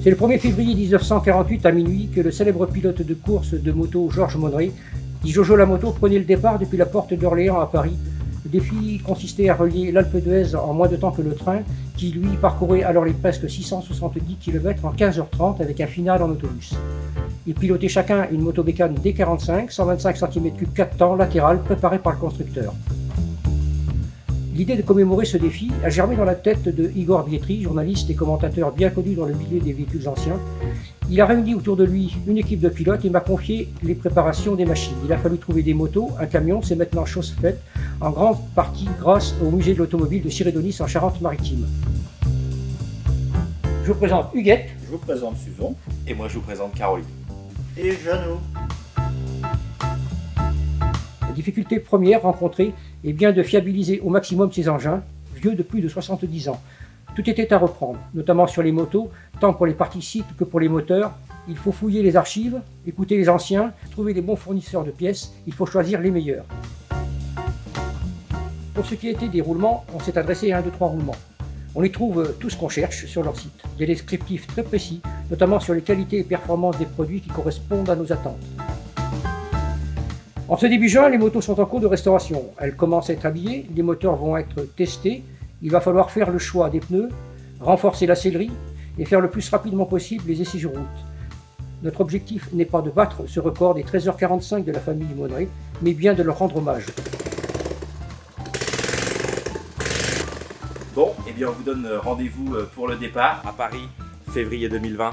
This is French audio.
C'est le 1er février 1948 à minuit que le célèbre pilote de course de moto Georges Monneret, dit Jojo la moto, prenait le départ depuis la porte d'Orléans à Paris. Le défi consistait à relier l'Alpe d'Huez en moins de temps que le train, qui lui parcourait alors les presque 670 km en 15h30 avec un final en autobus. Ils pilotaient chacun une moto bécane D45, 125 cm3 4 temps latérale préparée par le constructeur. L'idée de commémorer ce défi a germé dans la tête de Igor Bietri, journaliste et commentateur bien connu dans le milieu des véhicules anciens. Il a réuni autour de lui une équipe de pilotes et m'a confié les préparations des machines. Il a fallu trouver des motos, un camion, c'est maintenant chose faite, en grande partie grâce au musée de l'automobile de Sirédonis en Charente-Maritime. Je vous présente Huguette. Je vous présente Suzon. Et moi je vous présente Caroline. Et Jeannot. La difficulté première rencontrée est bien de fiabiliser au maximum ces engins, vieux de plus de 70 ans. Tout était à reprendre, notamment sur les motos, tant pour les parties cycles que pour les moteurs. Il faut fouiller les archives, écouter les anciens, trouver les bons fournisseurs de pièces, il faut choisir les meilleurs. Pour ce qui était des roulements, on s'est adressé à 1, 2, 3 roulements. On y trouve tout ce qu'on cherche sur leur site. Il y a des descriptifs très précis, notamment sur les qualités et performances des produits qui correspondent à nos attentes. En ce début juin, les motos sont en cours de restauration. Elles commencent à être habillées, les moteurs vont être testés. Il va falloir faire le choix des pneus, renforcer la sellerie et faire le plus rapidement possible les essais sur route. Notre objectif n'est pas de battre ce record des 13h45 de la famille Monneret, mais bien de leur rendre hommage. Bon, eh bien on vous donne rendez-vous pour le départ à Paris, février 2020.